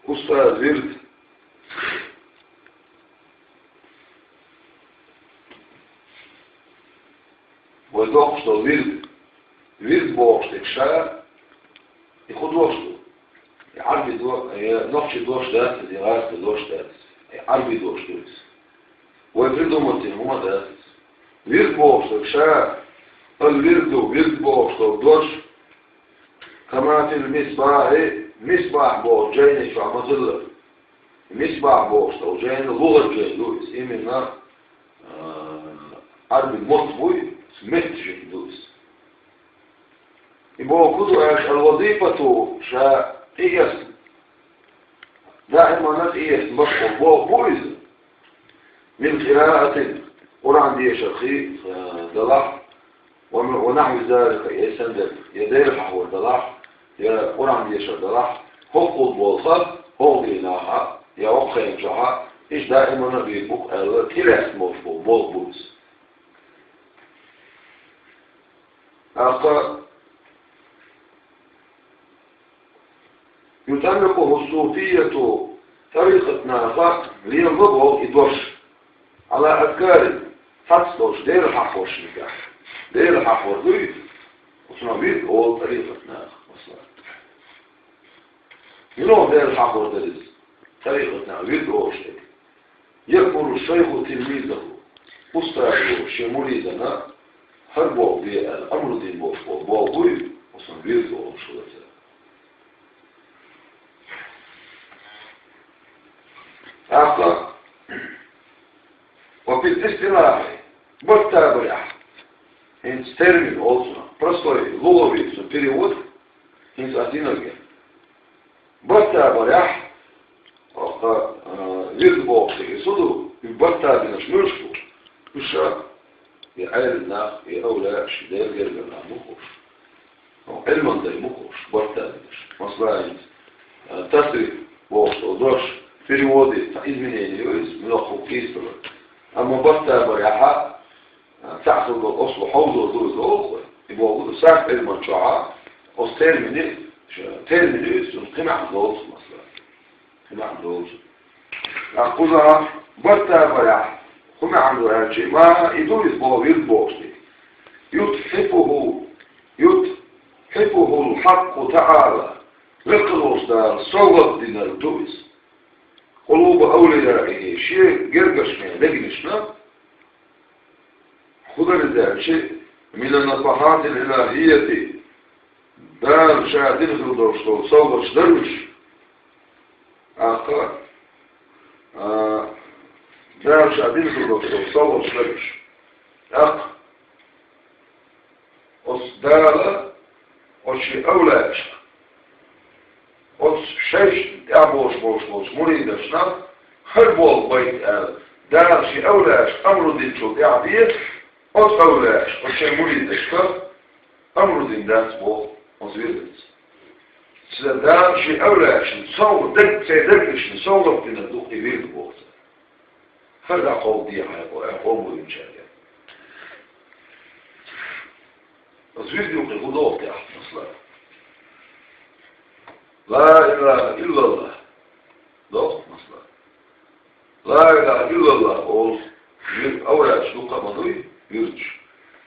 أستاذ ورد ودوخش تو ورد بوخش تكشا يخد وخشتو يعربي نوخش دوش داس يغاس دوش داس يعربي دوش دوس ويفردو متين هما داس ورد بوخش تكشا الورد ورد بوخش تو دوش كما في المصباح مصباح بوخش جاين شو عمزل مصباح بوخش تو جاين لغة جاين دوس إيمنا عربي مطبوي متجن دوس يبقى كده الوظيفة شائية دائما نتيجة مشغول بويز من قراءة قرآن دي شرخي دلح ونحو ذلك يسندل يدير حول دلح يا قرآن دي شر دلح حقوق بوصل هو ديناها يا وقع ينجحها إيش دائما نبيبوك كلاس مشغول بويز يطلقه الصوفية طريقة نافع لينضبه إدوش على أفكار فتصلش دير الحفوش نكاح دير الحفوش ضيف وصنبيل هو طريقة نافع منو دير الحفوش درس طريقة نافع يدوش يكبر الشيخ تلميذه أستاذه شموليزنا هربوا بالأمر دين بوضوي وصنبيل هو شغلته أعطى وفي الاستلاح بالتابع هنس termin olsun простой логовый перевод هنس один again بالتابع виртбокс يسودو بالتابع شنوشكو وشا يعيرنا يأولى شدير جربنا مخوش علما ده مخوش بالتابع مثلا تصريف بوكس ودوش переводы изменения много кистов. А мы просто بريحة تحصل بالأصل حوض ودوز الأخوة يبقى وجود ساعة المنشعة أسترمني ترمني قمع دوز مثلا قمع دوز أقولها برتا بريحة قمع عنده هالشيء ما يدوز بوابير بوصلي يتحفه الحق تعالى لقلوص دار صوت دين الدوز قلوب أوليائه شيء جرجشنا لجنشنا خذ لذلك شيء من النصحات الإلهية دار شاهدين في الدرس صوبش درش آخر دار شاهدين في الدرس صوبش درش آخر أصدار وشي أولاش شيش أبوش مريدشنا خربول بيت دار شي أولاش أمر دين شو قاعدين أولاش وشي مريدشنا أمر دين داس بو مزيدت دار شي أولاش نصور دك سيدكش نصور في ندوق يبيل بوقت فرع قوضي قوم وينشاء مزيد يوقي غضوط يا أحمد أصلاً لا إله إلا الله لا مثلا لا إله إلا الله أول أول شلوك مضي يرج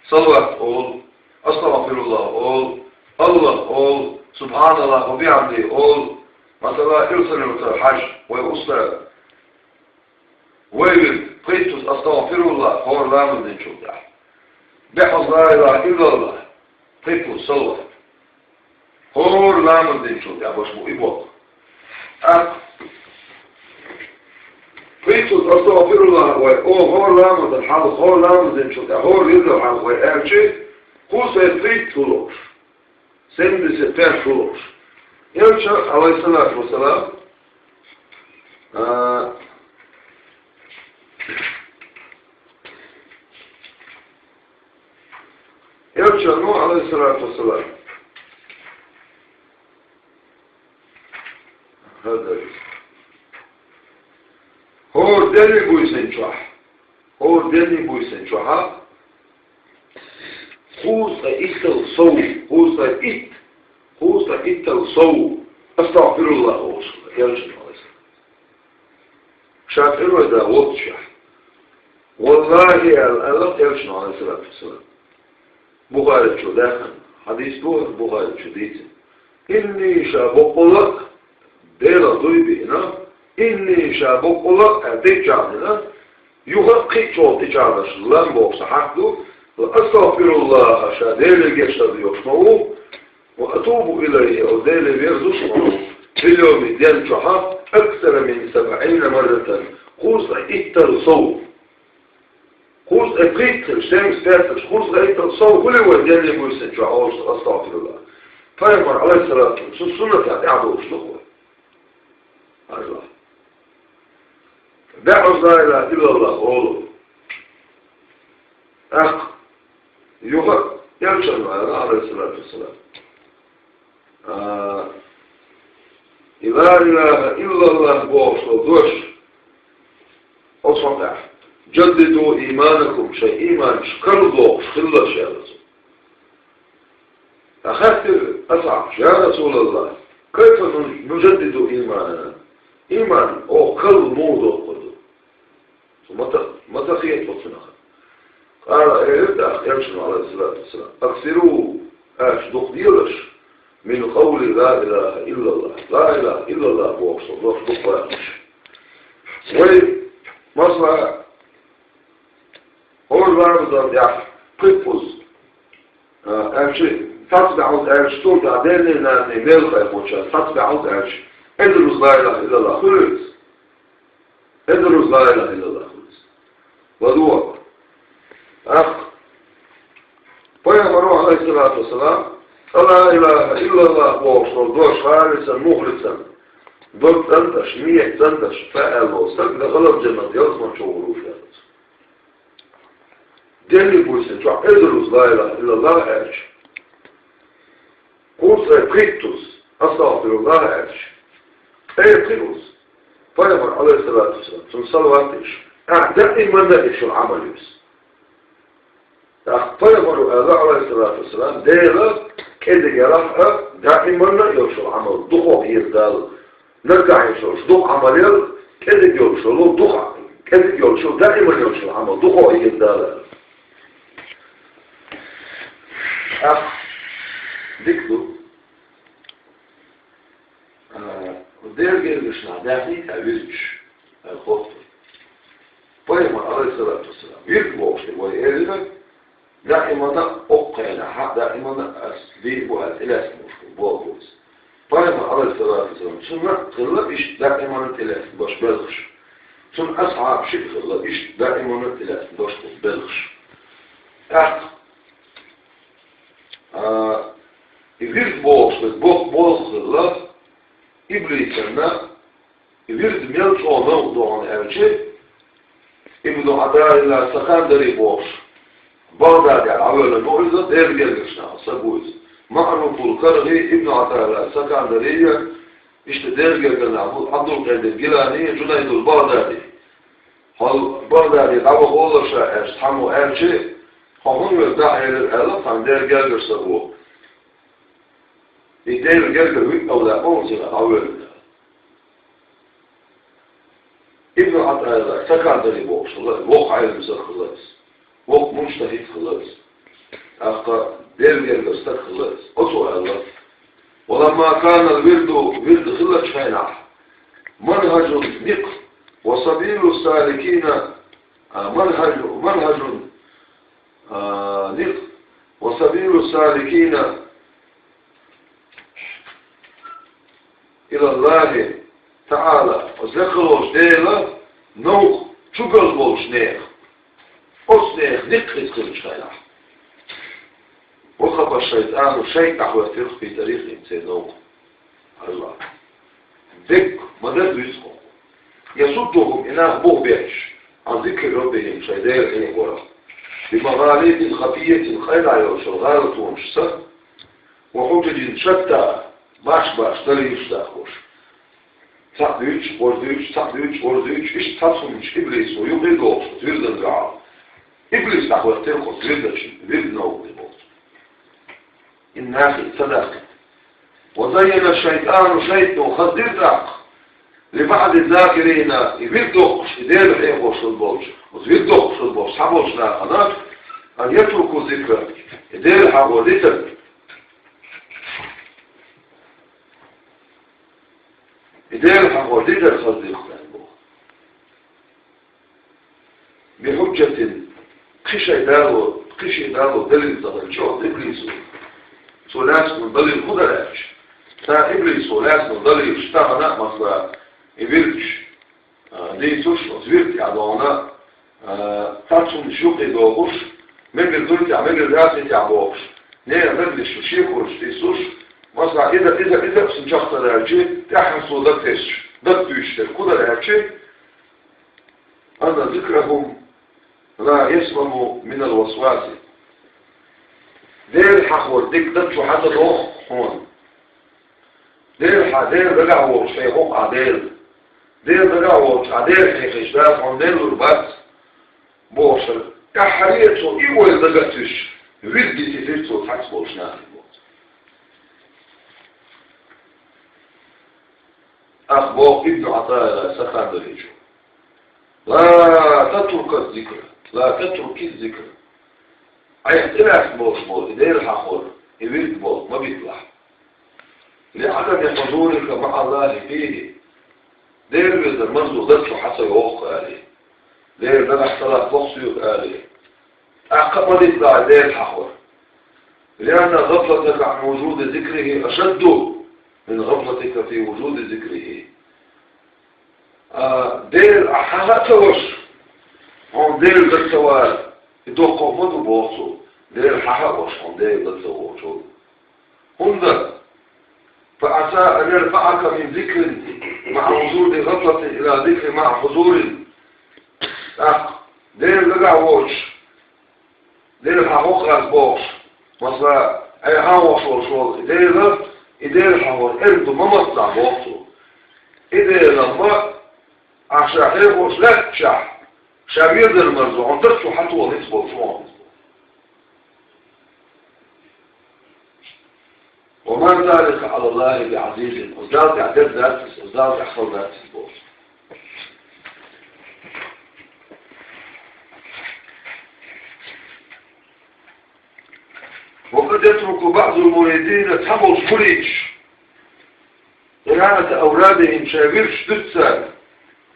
صلوات أول أستغفر الله أول الله أول سبحان الله وبحمده أول مثلا إرسل الحج ويوصل ويل قيتوس أستغفر الله هو لا من شو ده بحظ لا إله إلا الله قيتوس صلوات هور لامن دين شو ده باش مو يبوق قيتوس أستغفر الله هور لامن الحال هور لامن دين شو ده هور يدل حال ويأرشي قوس يفريد فلوش سند سفر فلوش يرجع عليه الصلاة والسلام يرجع نوح عليه الصلاة والسلام هذا هو دني بويسنشوح هو دني بويسنشوح خوصة إستل صوت خوصة إت خوص إتل صو أستغفر الله وصل يرجع عليه السلام شاكر وإذا وضشح والله الله يرجع عليه السلام بخاري شو داخل حديث بخاري شو ديت إني شابقلك دير ضيبنا إني شابقلك أتجعلنا يغقي شو تجعلش لن بوص حقه وأستغفر الله شاديل يشتغل يشمعه وأتوب إليه وديل يرزقه في اليوم ديال شحا أكثر من 70 مرة خوص إتر صوف خوص إقيت شتامس باتش خوص إتر صوف كل هو ديال يموسن شحا أستغفر الله فيمر عليه الصلاة والسلام السنة يعني أعدو أشلقه الله دعوا لا إله إلا الله قولوا أخ يغق يرشد عليه الصلاة والسلام إذا إله إلا الله بوش ودوش أصنع جددوا إيمانكم شيء إيمان شكروا خلا شيء رسول أخذت أصعب يا رسول الله كيف نجدد إيماننا إيمان أو كل موضوع قدو متى خيط وصنخ قال يبدأ يرشد عليه الصلاة والسلام أكثروا دخ ديلش من قول لا إله إلا الله لا إله إلا الله بوصل الله دخ ومصنع هو الوارد يعني قفز أمشي تتبع أمشتور تعديني ناني ميلخة يخوشا تتبع أمشي ادرس لا إله إلا الله خلص ادرس لا إله إلا الله خلص ودوك أخ ويأمر عليه الصلاة والسلام لا إله إلا الله بوصل دوش خالصا مخلصا ضد أنتش مية تنتش فأل وصلك ده غلط جنة يضمن شغله في هذا ديني بوسن شو ادرس لا إله إلا الله أرش قوس قيتوس أستغفر الله أرش قيتوس فيأمر عليه الصلاة والسلام ثم صلواتش دائما نقش العمل يبس فيأمر الله عليه الصلاة والسلام ديلا كده يرفع دائما نقش العمل دخوه يزدال نرجع يشوش دخ عمليات كده يوشلو دخ كده يوشلو دائما يوشل عمل دخوه يزدال ديكتو ودير جيرش نعداهي تعويزش الخطر فيما عليه الصلاة والسلام يركبوش ويقلبك دائما أقينا دائما أسليب وأسئلة مشكل بوضوز فيما عليه الصلاة والسلام ثم تغلبش دائما التلاف باش بلغش ثم أصعب شيء تغلبش دائما التلاف باش بلغش يفيرد بوغ الله إبليسنا يفيرد ميلش أو موضوع عن أرشي إبدو عداء الله سكندري بوغش بغداد يعني عوال المعزة دير جلشنا سبوز معروف القرغي ابن عداء الله سكندري دير جلشنا عبد القادر الجيلاني جنيد البغدادي هل بغدادي دعوة أولا شاعر حمو أرشي هم يدعي للألف عن دير جلش سبوه يدير جلش أو لا أنزل عوال ابن عطاء الله سكندري بوغش وقع المسار خلاص وقت مجتهد خلاص أخطأ دير استك خلاص أطوى الله ولما كان الورد خلاص فينح منهج نق وسبيل السالكين منهج نق وسبيل السالكين إلى الله تعالى وذكروش ديلا نوخ شقل بوش نيخ أصنيخ نقل خلش خيلاح وخب الشيطان شيء أحوى ترخ في تاريخ إنسان نوخ الله ذك مدد يسخو يصدهم إناه بوه بيش عن ذكر ربهم شيدير إنه ورا بمغاليد خفية خيلع يوش الغالة ومشسة وحجج شتى باش تلي يشتاخوش تقديش ورديش إيش تصمش إبليس ويبغي دوش تريد الجعال إبليس أحوال ترخص تريد نوم الموت الناخي صدق وزين الشيطان شيطان خدرتك لبعض الذاكرين يبدوك يدير حيقوش البوش ويبدوك البوش حبوش لا خلاص أن يتركوا ذكر يدير حبولتك يدير حبولتك صديق بحجة قشي دالو دليل تغلشو إبليسو سولاس من دليل خدراش تا إبليسو لاس من دليل اشتغنا مصلا إبلش دي سوش وزبيرتي عدونا تاتشون شوقي دوغوش مجل دولتي عمجل راسي تعبوش نيه مجلش وشيخوش دي سوش مصلا إذا سنشخت رارجي تحنسو دكتش دكتوش كده رارجي أن ذكرهم لا يسلم من الوسواس دير حقور ديك دكتو حتى روح هون دير حدير رجعوا شيخوق عدير دير رجعوا عدير حيخش داف عن دير الرباط بوشر كحريتو إيوه دقتش ويدي تفيرتو تحت بوشناك أخبوك ابن عطاء سخان دليجو لا تترك الذكر لا تترك الذكر أي اختلاف بوش دير حقور يبيت بوش ما بيطلع لعدم حضورك مع الله فيه دير بيزر منزو ذاتشو حتى يوق عليه دير بنح صلاة بوصيوك عليه أعقب يطلع دير حقور لأن غفلتك عن وجود ذكره أشد من غفلتك في وجود ذكره دير أحاها on deel dat ze waren door komen boven deel حاها on deel dat ze waren هنا فعسى أن يرفعك من ذكر مع وجود غفلة إلى ذكر مع حضور ديل لقى ووش ديل حقوق أسبوش مثلا أي هاوش وشول ديل حقوق إردو ما مطلع بوحته إذا لما عشان وش لا تشح شابير ذا المرزو عن درسو حتى ونسبه شوان وما ذلك على الله بعزيز أصدار يعتد ذات أصدار يحصل ذات البوش وقد يترك بعض المريدين تحمل فريش إعانة أولادهم شابيرش دتسا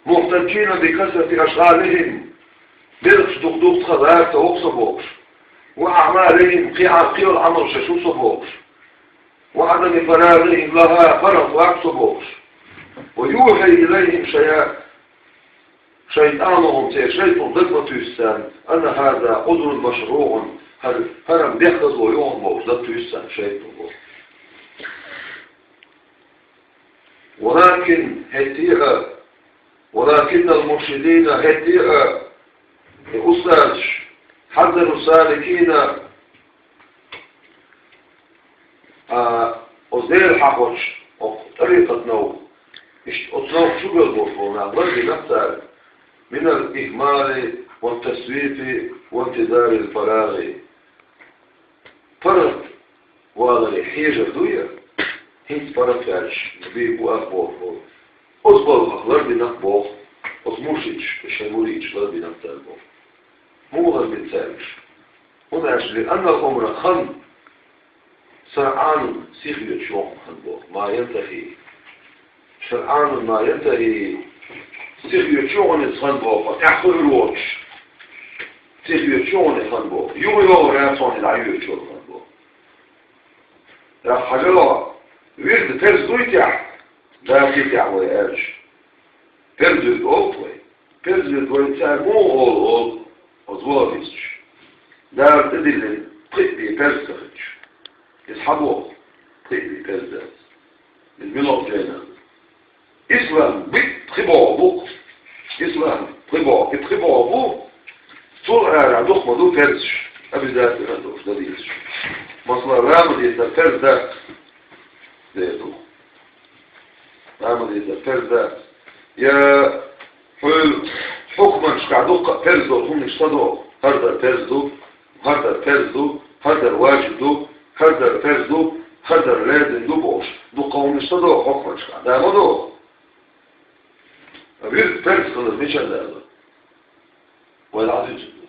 محتاجين بكثرة أشغالهم بيرخش دقدوق خضار توقصبوش وأعمالهم قيل العمر ششو صبوش وعدم فراغهم لها فرغ وعكسبوش ويوحي إليهم شيطانهم شيطان ضد تيسان أن هذا قدر مشروع هرم بيحفظ ويوم ضد تيسان شيطان ولكن المرشدين هدئة أستاذ حذروا السالكين أزيل حقوش طريقة نوم أطلق شو بالبوشونا ضرب نفسه من الإهمال والتسويف وانتظار الفراغ فرد وغير حيجة دوية هنت فرد فارش نبيه أخبوه أصبر الأخبار بنقبوه أصموشيش الشموليش ضرب نفسه البوه مو غير بنسالش هنا لأن الأمر خن سرعان سيخية شوق خنبوه ما ينتهي سرعان ما ينتهي سيخية شوق خنبوه فتحصل الوش سيخية شوق خنبوه يوم رأسون العيوة شوق خنبوه راح حجلا ويرد ترز دويتح لا تيتح ويأرش ترز الأوطوي ترز الدويتح مو أول أزواليش دار تدل قئبي ترسخش يسحبوه قئبي ترسخ الملوك جانا إسلام بتخبوا أبوك إسلام بتخبوا أبوك طول عدوك مدو ترسش أبي ذات غندوش ده ديش مصلا رامد يتفرز ذات ذاته رامد يتفرز ذات يا حكما شكعدوك ترزو هم يشتدوا هردر ترزو هردر ترزو هردر واجدو هردر ترزو هردر لازم دوبوش استدو حكمش ده مدو أبير فرس خلص مش هذا والعظيم جدا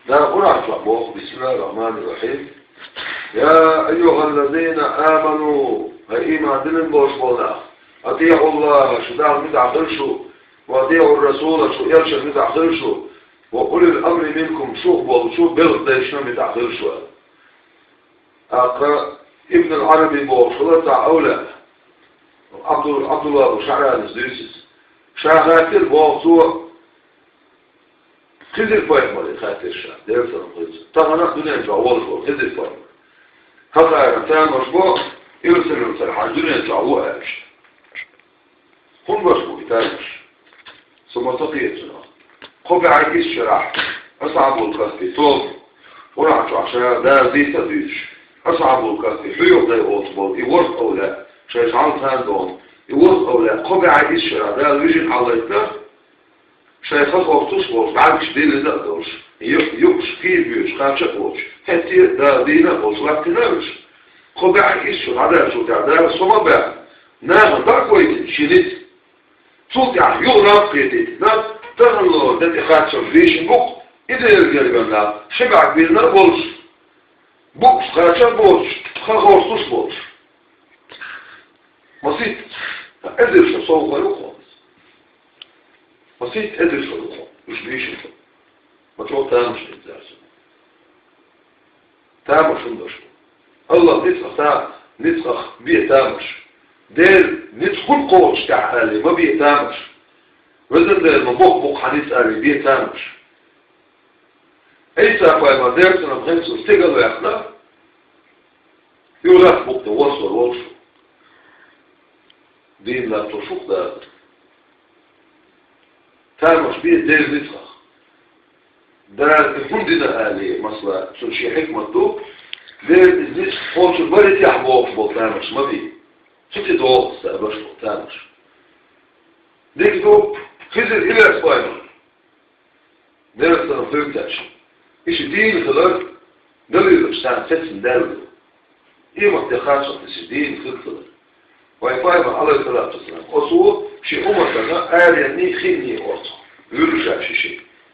ده قرأت لأبوه بسم الله الرحمن الرحيم يا أيها الذين آمنوا هايما دلن بوش بولا أطيعوا الله شدار متعخرشوا وأطيعوا الرسول شو يرشد متعخرشوا وأولي الأمر منكم شوف بول شوف بلغ دايشنا متعخرشوا أقرأ ابن العربي بوش خلطة أولى عبد الله وشعران الزيسس شاهاتر بوش خذ الفايم ولا خاطر الشعب ده سلام خذ طبعا الدنيا جوال خذ الفايم هذا كان مشروع يرسل الدنيا جوال هم مشروع يتابش ثم تقيتنا خب عايز شرح أصعب الكافي طول ورعت عشان ده زي تدريش أصعب الكافي حيو ده أوصل يورث أو لا شيء عن ثانون يورث أو لا خب عايز شرح ده الوجه على الكاف شايفات وقتوش بوش بعد كشدين اللي نقدرش يوكش كير بيوش خانشة بوش هاتي دا دينا بوش لاكتناوش خب عايز شرح ده شو تعدال صمت بقى ناغن دا كويتين شينيت صوت يعني يغرق قيتين تغلو دات إخاتشو فيشن بوك إذا يرجل بنا شبع كبيرنا بوش بوكس خانشة بوش خانخورتوش بوش مصيت أدرش صوت غيره بسيط قدر في الوقت مش بيشن ما تروح تامش الزارسون تامش اندرش الله نتخ بيه تامش دير ندخل قوش تعالي ما بيه تامش وزن دير مبوك حديث آلي بيه تامش اي ساقوى ما ديرسنا بغنسو استيقظوا يخنا يولاك بوك توصل وصل دين لا تشوق ده تامش بيه دير نتخ ده الفندنا آلي مثلا شي حكمة دو دير نتخ فوش البرد يحبوك بو تامش ما بيه شتي دوغ استقبش بو تامش ديك دو خزر إلى أسبايمر دير السنفير تاش إيش دين خلق دليل بشتان فتن دارو إيه مختخاش تسدين خلق ويفايمر عليه الصلاة والسلام أصوه شي أمتنا آلياني خيني أرطو يرجع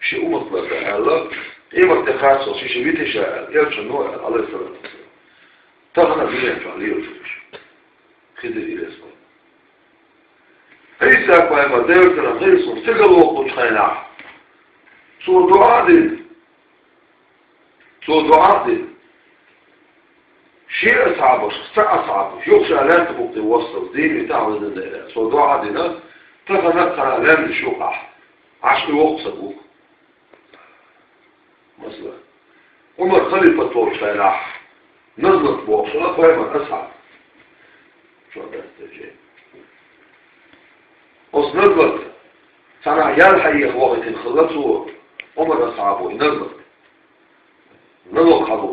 شي أمتنا الله إيه مختخاش شي بيتي شاعر يرجع نوع عليه الصلاة والسلام تغنى بيان فعليه الجوش خذ إلى اسمه أي ساقوى ما ديرتنا غيرسون تقل وقت خيناح سو دعاء دين شيء أصعب أصعب يخشى لا تبقى توصل دين يتعوذ الدائرة سو دعاء دين تغنى لم الشوقع عشان وقت سبوك مثلا عمر خليفة طول خيناح نزلت بوصلة فهي أصعب شو ده استجاب نزلت سنع يالحي وقت خلصوا عمر أصعبه نزلت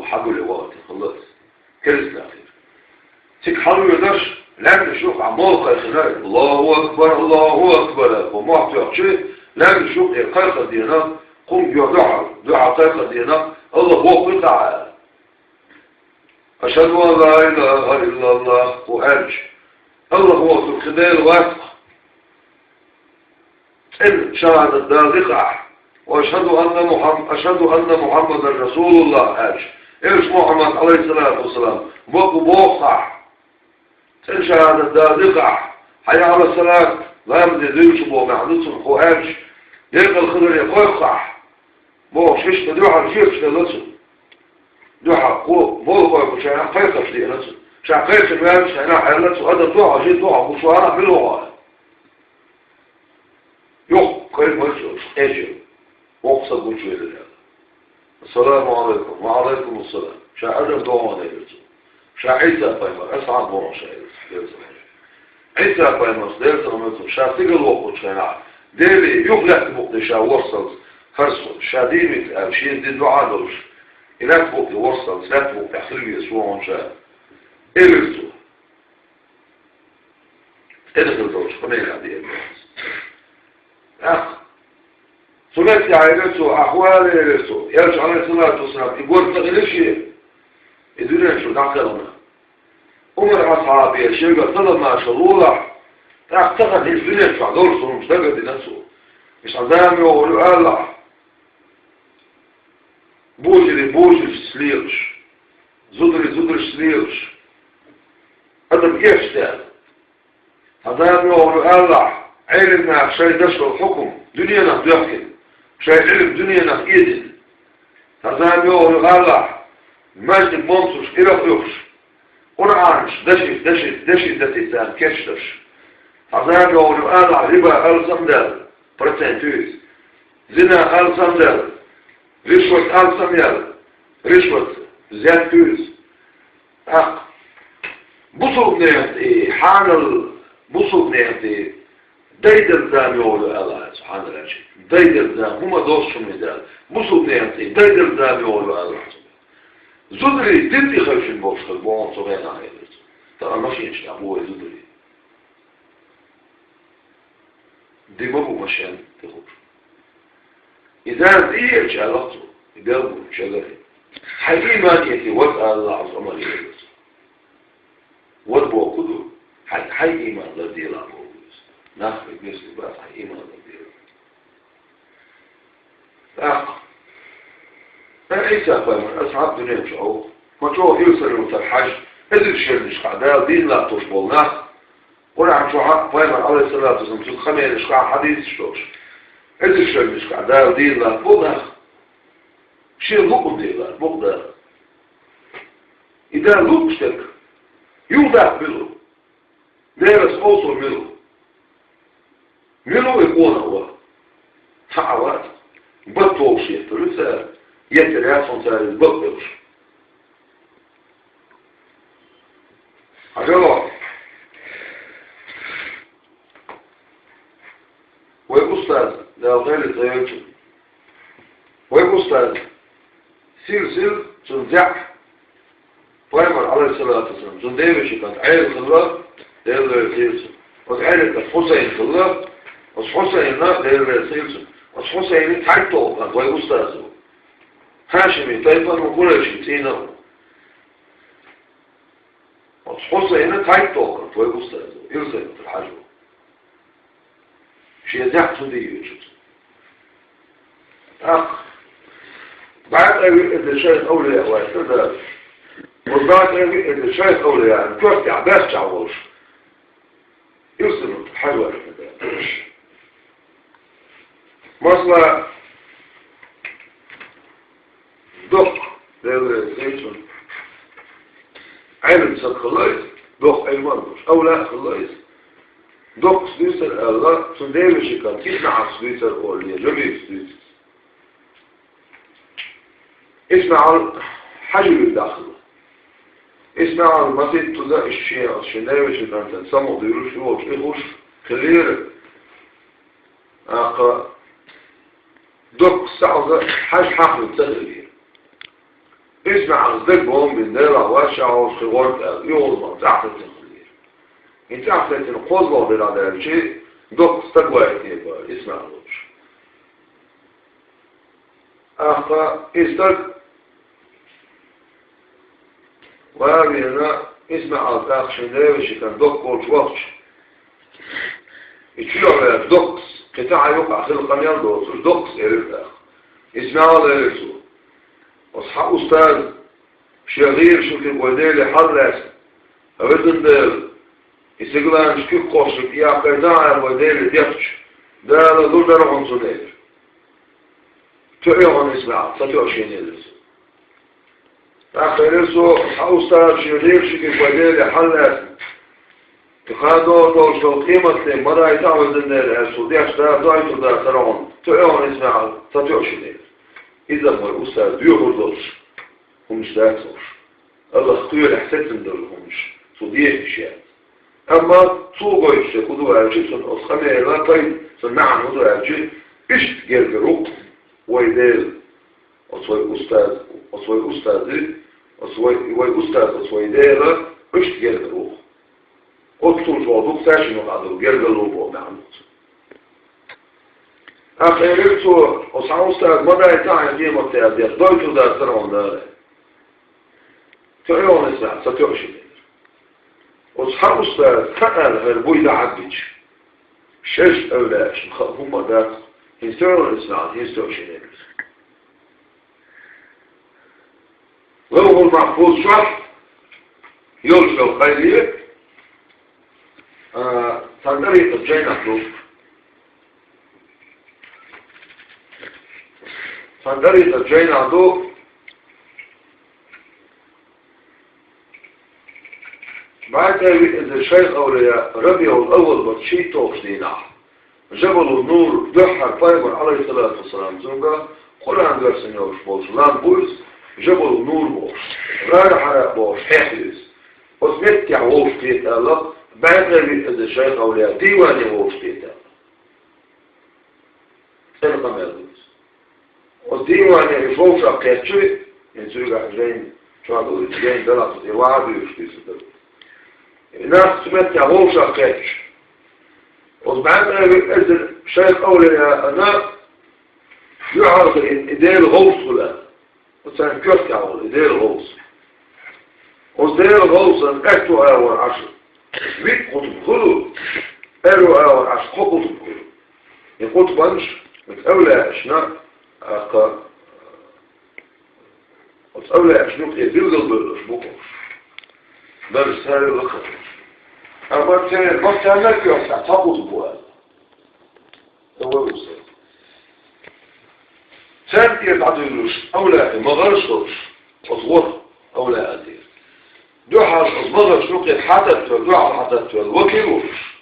حبوا لوقت خلص كرس الأخير تكحلوا يدرش لم نشوف عمالقة الخناق الله أكبر ومعطي شيء لم نشوف قيقة دينا قم دعا قيقة دينا الله هو قطع أشهد أن لا إله إلا الله وأرج الله هو في الخدال واثق إن شهد الداغقة وأشهد أن محمد رسول الله أرج إيش محمد عليه الصلاة والسلام بوقع إن شهد الداغقة حي على الصلاة لا يبدي ذيوش بو معدوث هو أرج يلقى الخضر يقوقع بو شيش تدوح الشيش تلسل دوحة قوة بوضع بشأن قيقة في نفسه شأن قيقة المال شأنها حيالته هذا دوحة جيد دوحة مصوارة باللغة يوم قيل مرسل اجل وقصد بوشوه لله السلام عليكم وعليكم السلام شأن عدم دوحة نيلته شأن عيسى قيمة أسعد بوضع شأن عيسى قيمة ديرت رميته شأن تقل وقت شأنها ديلي يخلق بوقت شأن وصل فرسل شأن ديمت أو شيء دين دعا دوش إلا تبقى توصل لا تبقى تحصل يسوع ونشاء إلرتو إدخل دوش قنين عديد ثلاثي عائلته أحوال إلرتو يرجع عليه الصلاة والسلام يقول تغلشي الدنيا شو تعقلنا عمر أصحابي الشيء طلب ما شغوله اعتقد الدنيا في عدول مش تجد نفسه مش عزامي وقالوا الله بوجري سليرش زدري سليرش هذا بكيف تال عزامي وقالوا الله علمنا شيء دشر الحكم دنيانا بيحكم شيء علم دنيانا في إيدن عزامي وقالوا الله مجد بمنصوش إلى فيوش ونعانش دشي دتيسان كشتش عزامي وقالوا الله ربا الصمدال برسنتوز زنا الصمدال رشوة الصمدال رشوة زيادتوز بصوب نعمتي حانل بصوب نعمتي دايدر زام يقولوا الله سبحان الله دايدر زام هما دوشهم ندال بصوب نعمتي دايدر زام يقولوا الله زدري دنتي خلفين بوش خلبون صغير نعيد ترى ماشي ينشي أبوه زدري دي مبو مشان تخوش إذا دير شالقته يقربوا شغله حقيقي ما يأتي وضع الله عظمه ليلس وضبوا كله حقيقي ما الله دير أبوه ناخذ مثل بس حقيقي ما الله دير عيسى فهم أصحاب دنيا مشعوه ما تروح يوصلوا الحج إذن الشرنش قعداء دين لا تشبولنا ونعم شوحا فهم عليه الصلاة والسلام شو خمين إشقاع حديث شوش إذن الشرنش قعداء دين لا تبولنا شيء لقم دين لا بقدر إذا لقشتك يوضع بلو ديرس أوصل ملو يكون هو حعوات بطوك شيء تلسى يترياسون سال البطوش عجلوا ويقصد لو غير الزيوت ويقصد سير تنزع فايمر عليه الصلاة والسلام تنديبش كانت عيل خلاص دير سيرس وتعيل الحسين خلاص وحسين لا دير سيرس وحسين تعيطوا كانت ويقصد هاشمي طيبا وقرشي تينا وحسين تعيطوا كانت ويقصد يرسل في الحجر شيء زحت دي يوجد بعد إذا شايف أولياء وإذا وبعد إذا شايف أولياء كيف عباس تعوش يرسل في الحجر مثلا دق زيتون علم سد خلاص دق أي مرضوش أو لا خلاص دق سويسر الله سندير شكل تسمع سويسر أولياء جميع سويسر اسمع الحجر الداخل اسمع المسيط تزاق الشيء الشناوي شكل تنسمو ديروش يوش إخوش خليرك دق سعوذة حاج حاقل تغلير اسمع عزدك بهم بالديرة واشع وشغورت يوضا تحت التنخلير ان تحت التنقوض بالعدال شيء دق استقوى يتنبال اسمع الوش استق وابينا اسمع التاق شناوي شكان دق قولش وقش يتشيلوا على دقس قطاع يوقع خلال القميان دوت دقس يرفع اسمع الله يرسو أصحاب أستاذ شغير شكل وديلي حرس أبدن ديل يسيقلان شكي قوشك يا قيدان وديلي ديفتش دالا دول دارو عنصو ديل تؤيون اسمع ستؤشين يدرسو يرسو أصحاب أستاذ شغير شكل وديلي حرس تخادو دول شو قيمة لي مرا يتعوز النيل هسو ديش دا دايتو دا ترون تؤيون اسمع ستؤشين يدرسو إذا ما الأستاذ يهردوش همش داكسوش الله اختير احساسن دلهمش صديق الشيء أما صوغو يشي خدوها يجي سن أصخمي لا طيب سنعن خدوها يجي إشت جرجروك ويديل أصوي أستاذ أصوي ديل إشت جرجروك أطول جوادوك ساشي نقعدو جرجروك ومعنوك أخيرتو أصحاب أستاذ ماذا يتعين فيه مبتعدية ضيتو دا سرعون داري تعيون اسمع ستعشي أصحاب أستاذ فقال هربوي دا عبيج شش أولاش هم دا هنستوى الإسلام هنستوى شنين لو المحفوظ شرح يلقى الخيرية تقدري تجينا حروف تقدري تجينا عدو بعد إذا الشيخ أولياء ربيعوا الأول بتشي توفينا جبلوا النور دحر فايبر عليه الصلاة والسلام زنقا قل عن درسنا يوش بوش لان بوز جبلوا النور بوش رايح على بوش حيث وسمتع ووش تيتا بعد إذا الشيخ أولياء ديواني ووش تيتا سنقا ميزوز والديواني يشوف شاقيت شوي ينسوي قاعدين شو هذول جايين دلاتو يوعدوا يشتي صدر الناس تمتع هو شاقيتش وبعدنا بيقدر شيخ أولي أنا يعرض إدير غوص ولا وسان كيف تعمل إدير غوص وإدير غوص أكتو أول عشر بيت قطب كله قالوا أول عشر قطب كله يقول بنش أولى أشناء أولى أشناء يدل بالأشبوكه درس هذا الخطر أما كان الوقت هناك يوسع تقوض بوهذا هو يوسع ثاني يبعد يلوش أولا مغرشوش أصغر أولا أدير دوحة أصبغر شنوكي حدث ودوحة حدث والوكيلوش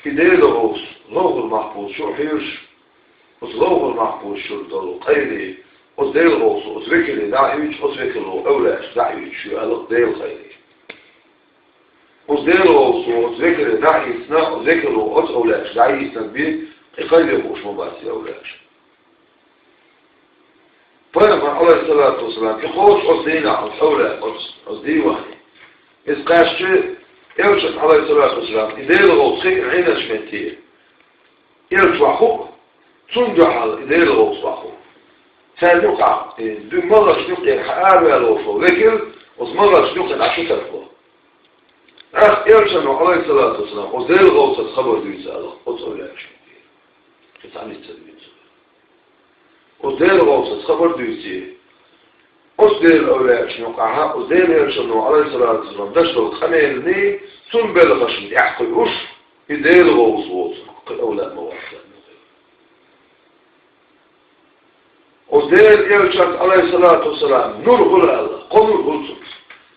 في دير غوص غوغ المحفوظ شو حيوش غوغ المحفوظ شو الضلو قيدي أصدير غوص أصبكري دعيوش أصبكري أولاش دعيوش شو ألق دير خيري أصدير غوص أصبكري دعيسنا أصبكري أولاش دعيسنا بيه يقيد يبوش مباسي أولاش فلما عليه الصلاة والسلام يخوش أصدينا أصديواني إذ قاشت يوشك عليه الصلاة والسلام إذا الغوص عين شمتير يرجع خوك تنجح إذا الغوص وخوك سنقع دو مرة شنقع حقابي الوصول لكن مرة شنقع عشو تفضل يرجع عليه الصلاة والسلام وإذا الغوص الخبر دو يسأله أصول يا شمتير كتعني التدبير وزير غوصة خبر دوسي أصدر أولاء شنوقعها وزير يرشنو عليه الصلاة والسلام دشتو الخميلني ثم بلغش يحقي أش يدير غوص أولاء مواحدة وزير يرشن عليه الصلاة والسلام نور غل الله قنور غلصت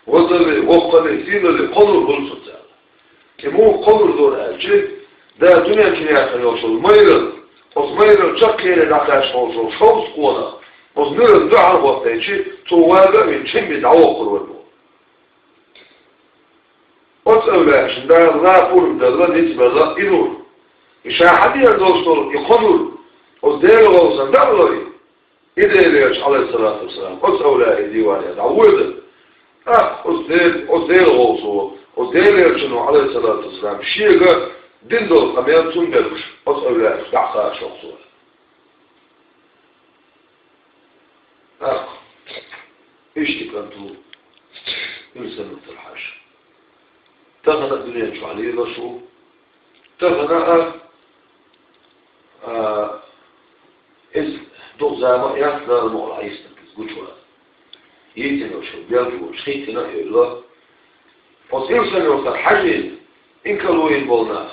وظل وقل سينة قنور غلصت كمو قنور دور أجل دا دنيا كنياتا يوصل ميرل وصمير الشقير العقاش موصول شوص قونا وصمير الدعاء وقتيشي توابا من شم دعوة قلوانو وصولاش دا لا قول دا لا نسبة لا إنور إشاحدي الدوستور يقنور وصدير غوصا دعوه إذا إليش عليه الصلاة والسلام وصولا ديواني دعوه وصدير غوصو وصدير يرشنو عليه الصلاة والسلام شيئا دندو قميان تنبلش أصولا دعقا شخصولا إيش تكنتو يرسل مثل الحاج تغنى الدنيا شو عليه رسو تغنى إذ دوغزاما يأثنى المغل عيسنا كذبوشولا يتنا وشو بيالجو شخيتنا إلا وصيرسل مثل الحاج إنك لوين بولناه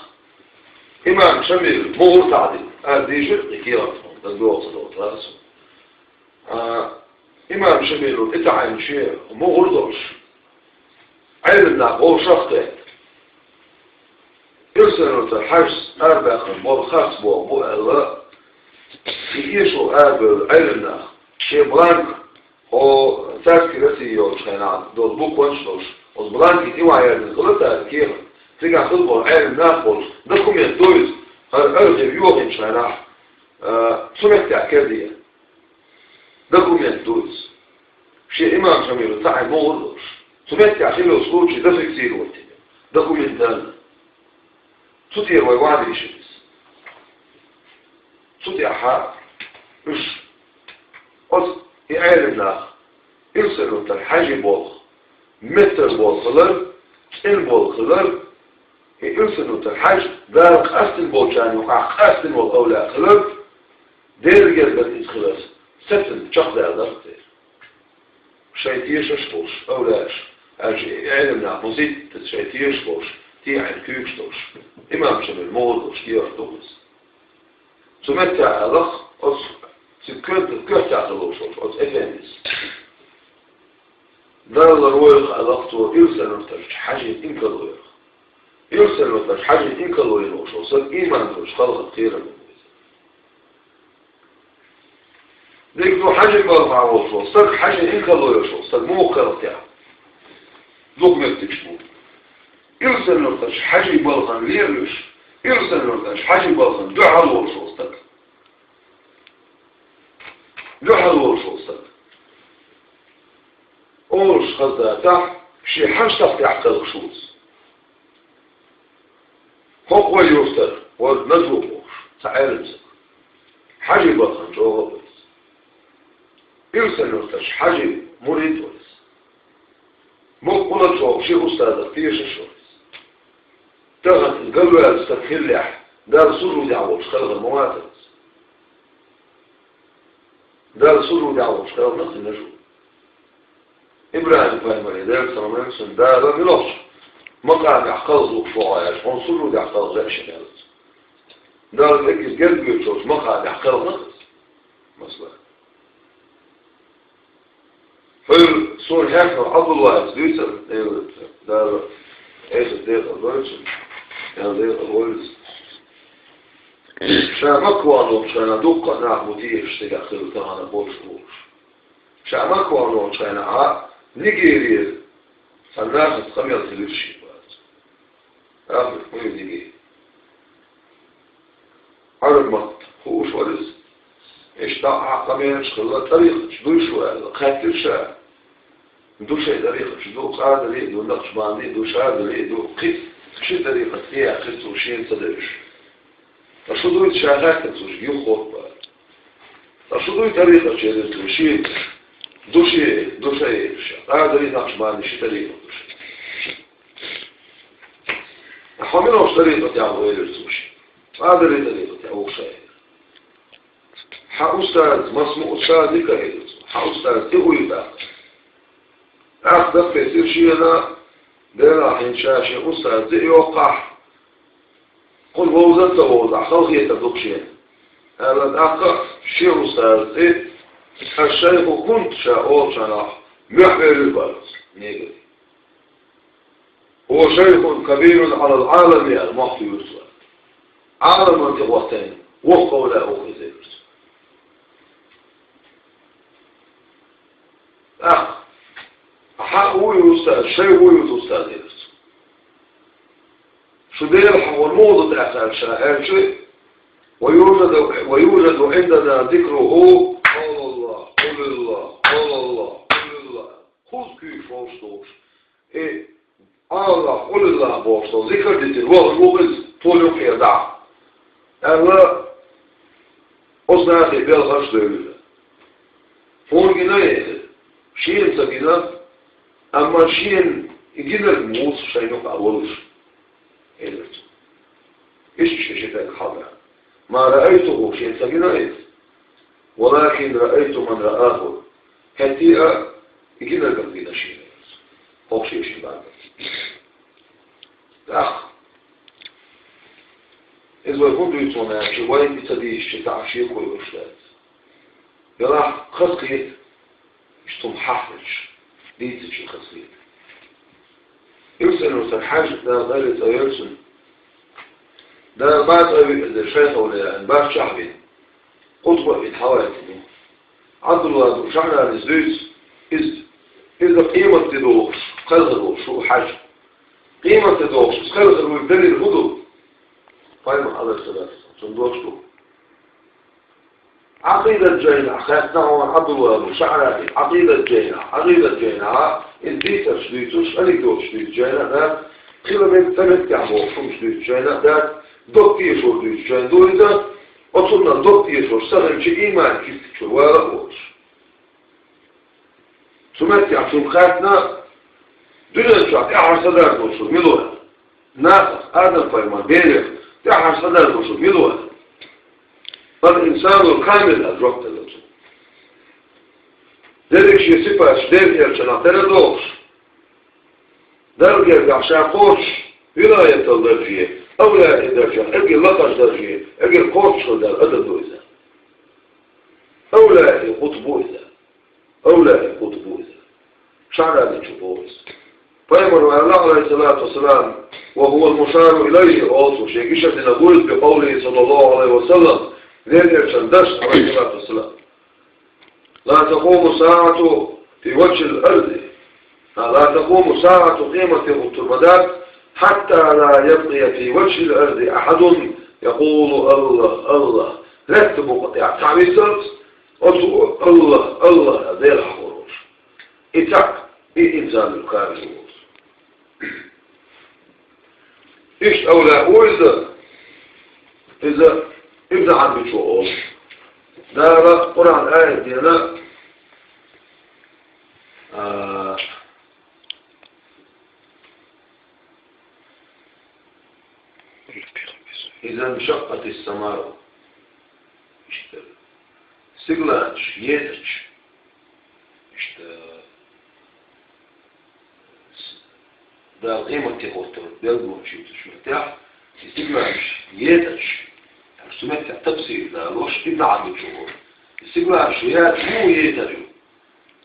إمام شميل مغور تعدي ديجر كيرا دلوغ صدوت راسه إمام شميل اتعين شيء مغور دوش علمنا غور شخصي يرسلوا الحجز أرباخ مرخص بو الله يشو قابل علمنا شيء بلانك هو تذكرتي يوشخينان دول بوك وانشوش وزبلانك يتيوها يرد غلطة كيرا تيجا تطبع عالم ناقل دكم يدوز أرغب يوغن شانا سمعت أكادية دكم يدوز شيء إمام شميل تعي مغلوش سمعت أخيل أسكوش دفع كثير وقتين دكم يدان تطير ويوعد يشبس تطير حار إش أص يعالم ناقل يرسلوا الحاجي بوغ متر بول خلر إن بول خلر يرسلوا الحج دار قاستن بول كان وقع قاستن بول أولى خلر دير جذبت إدخلاص ستن شخص هذا شيتيش أشبوش أولاش أجي علمنا مزيد شيتيش بوش تي عن كيكشتوش إمام شمل مولوش كيرتوس سمتع أضخ أص سكرت تعطلوش أص إفندس دار الرويخ أضغطه يرسل نفتش حاجة إنك الرويخ يرسل نفتش حاجة إنك الرويخ وصل إيمان توش خلق خيرا ذكروا حاجة مرفع وصل صدق حاجة إنك الرويخ صدق مو خلق ذوق مكتشفون يرسل نفتش حاجة بلغن ليرلش يرسل نفتش حاجة بلغن دعا الوصل صدق دعا الوصل صدق أولش خذها تحت شي حاجة تحت يحقق شوز هو يرسل والنزوق تعالى بسك حاجة بلغن جواب بس يرسل نفتش حاجة مريد بس مقولة شو شيء أستاذ كثير شو تغن قالوا يا أستاذ خليح دار سلو دعوة خلق المواتر دار سلو دعوة خلق نص النجوم إبراهيم فاهم الإدارة صلى الله دار ملوش مقعد يحقظ لك شعايش هون سلو دي يحقظ لا شيء دار الإكس قلب يتشوش مقعد يحقظ نقص مثلا فيل صور هيك عبد الله يسويسر دار ايش الدير الضويش يعني دير الضويش شا مكوانو شا ندوق نعبودية اشتغل خلطان بوش بوش شا مكوانو شا نعا نيجيريا فالناس تقمير تلفشي أخذ كل نيجيريا عرب مط خوش ورز اشتاع قمير شخلط طريقة شدوش وهذا خاتر شا دو شيء طريقة شدو قادر يدو نقشباني دو شادر يدو قف شي طريقة فيها قف وشين صدرش تشدو يتشاغاك تسوش يخوط تشدو طريقة شيء وشين دو شيء قادر ينقشباني شي طريقة دو شيء أحومنوش طريقة يعمو يلرسوشي قادر طريقة يعمو شيء حا أستاذ مسمو أستاذ لك يلرسو حا أستاذ تقوي باقر أخذ في شيئنا ده حين شاشة أستاذ زي يوقع قل ووزن توضع خلقية تدق شيئا هذا الأقع شيء أستاذ زي الشيخ كنت شاء شناح محمل البلد نيجي هو شيخ كبير على العالم المحفي يرسل عالم انتقوتين وفقه لا أخذ يرسل هو يستاذ شيء هو يستاذ يرسل شو بيرح هو الموضة تحت شاعر شيء ويوجد عندنا ذكره قال الله قل الله قال الله قل الله خذ كيف وشتوش إيه الله قل الله وشتوش ذكر دي الوغ الوغز طول يوم في دع الله أصنع في بيالغاش دولة فون جناية شيء سبينا أما شيء يجينا الموس شيء نقع ولش إيش شيء الحاضر ما رأيته شيء سبينا ولكن رأيت من رآه هتيئة يجينا قلبنا شيء هو شيء بعد أخ إذا يكون يتونا شيء وين بتديش تعرف شيء كل وشلات يراح خسقيت يشتم حافش ديت شيء خسقيت يرسل وصل حاجة ده غير يرسل ده بعد الشيخ ولا بعد شعبي قطبة بيتحاولتني عبد الله شعنا الزيز إذا قيمة تدوخ قلغه شو حاجة قيمة تدوخ قلغه ويبدل الهدو قائمة على الثلاثة صندوقته عقيدة جينة خاتنا هو عبد الله شعنا عقيدة جينة البيت شديتوش أنيكدوت شديت جينة ده خير من ثلاث كعبو شو شديت جينة ده دوكي شو شديت جينة دول ده أصلنا دوكي شو سهل شيء إيمان كيف شو ولا وش سمعت عشان خاتنا Dünya çak arsalar dostu miloa. Nas adam payma beri te arsalar dostu miloa. فالإنسان الكامل أدركت له. ذلك شيء سباش دير شناتنا دوش. درجة عشان قوش ولاية الدرجية أو لا الدرجة أجي لطش درجية أجي قوش در أدب دوزة أو لا قطبوزة أو لا قطبوزة شعر هذا شبوز فيمر الله عليه الصلاة والسلام وهو المشار إليه أوصو شيء إشة نقول بقوله صلى الله عليه وسلم ذلك شندش عليه الصلاة والسلام لا تقوم الساعة في وجه الأرض لا تقوم ساعة قيمة التربدات حتى لا يبقي في وجه الأرض أحد يقول الله الله لا تبقى تعميسات الله الله ذي الحروج إتاك إنسان الكامل إيش أولا إذا ابدأ عن بشؤون دار قرآن آية دينا إذا انشقت السماء سيغلانش يدش ده قيمة تقوتر بيلدون شيء تشمتع سيغلانش يدش سمعت التفسير ده لوش ابن عبد الشهور السيغلانش يدش مو يدجو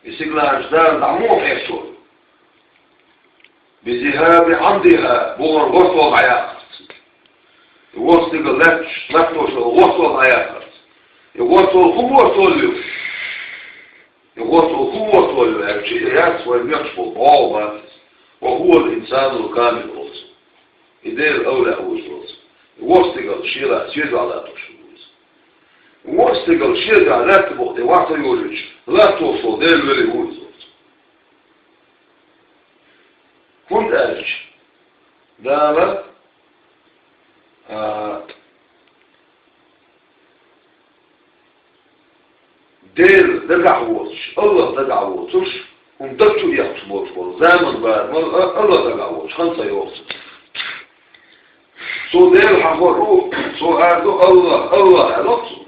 السيغلانش ده مو حيصور بذهاب عمدها بغن غرفة وضعيات يوصل لك نفسه يوصل عياقات يوصل قوة طولي يوصل قوة طولي الشيئات والميقشف الضوء وهو الإنسان الكامل أصلا إدير أولى أوز يوصل الشيء سيد على تشوز يوصل الشيء على تبغي وقت يورج لا توصل دير اللي هو كنت أرج دارا دير دقعوش الله دقعوش ومدكتو يحسبوش زمن بعد الله دقعوش خمسة يوصل سو دير حفروه سو أردو الله نفسه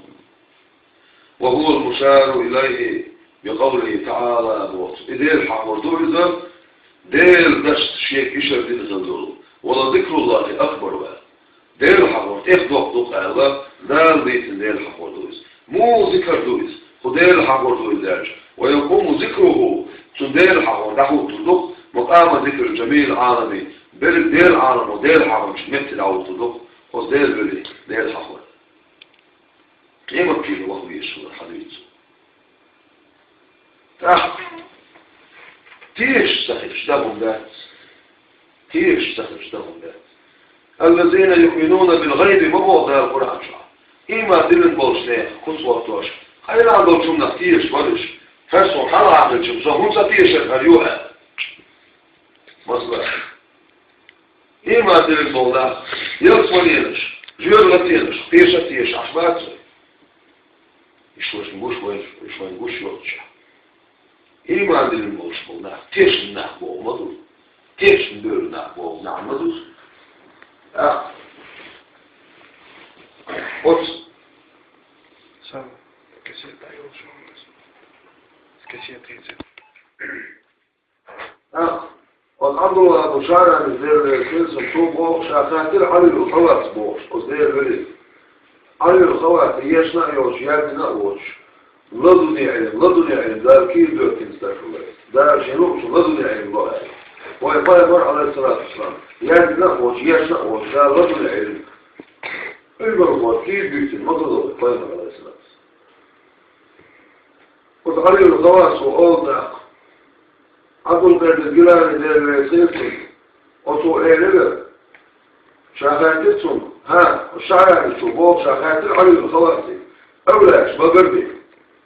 وهو المشار إليه بقوله تعالى دير حفروه إذا دير دشت شيء إشر دين زندوره ولا ذكر الله أكبر بقى دير حفروه إخدوك الله دار بيت دير حفروه دوز مو ذكر دوز خدير حفروه دوز ويقوم ذكره تدير حفروه دعوه تدق مقام ذكر جميل عالمي بل دير عالم ودير حفروه مش مثل أو تدق خدير بلي دير حفروه قيمة كيلو وهو يشهر الحديث تيش سخف شتهم ذات تيش سخف شتهم ذات الذين يؤمنون بالغيب مبوض القرآن شعر إما دلن بوشنيخ خصوة توش خير عندهم شمنا تيش برش فسوا حرع عمل شمسا هنسا تيش الهريوها مصدر إما دلن بوضع يلصولينش جيرلتينش تيش عشباتي يشوش نقوش يوتشا إما دلن بوش بوضع تيش نحبو مدو تيش ندور نحبو نعمدو Вот. Сам кассет даёт, что у нас. С кассеты идет. والأمر مشارع مثل كنسة صوبه شاكاتل علي الخوات بوش وزير بلي علي الخوات يشنا يوش يادنا وش لدني علم دار كيف دور كنستفر دار شنوش لدني علم بقى ويقال مر عليه الصلاة والسلام يادنا وش يشنا وش دار لدني علم المرضى كيف بيكتن مطلوب يقال مر عليه الصلاة وتعلي الخوات وقالنا أقول قد الجلال دير سيفتن أطو إيلغة شاخاتتهم ها الشعر الشباب شاخاتل علي الخواتي أولاش بقربي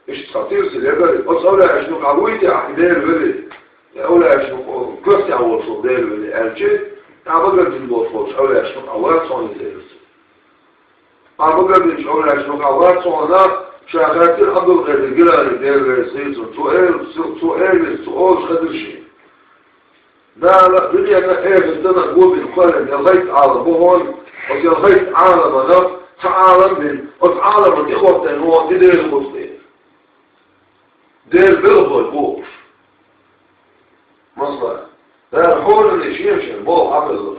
إيش تخطير سليبري بس أولاش نقعويتي عحدير بلي أولاش نقعويتي عوصل دير بلي أرجي عبقربي البوطفوش أولاش نقعوات صوني ديرس عبقربي أولاش نقعوات صونا شاخاتل أقول قد الجلال دير سيفتن سؤال خدر شيء لا دنيا ايه بدنا نقول بالقلم يلغيت عالم بهون ويلغيت عالم انا تعالم من وتعالم من اخوة هو دير المسلم دير بلغل بوش مصر ده الحول اللي شيمشن بو عمل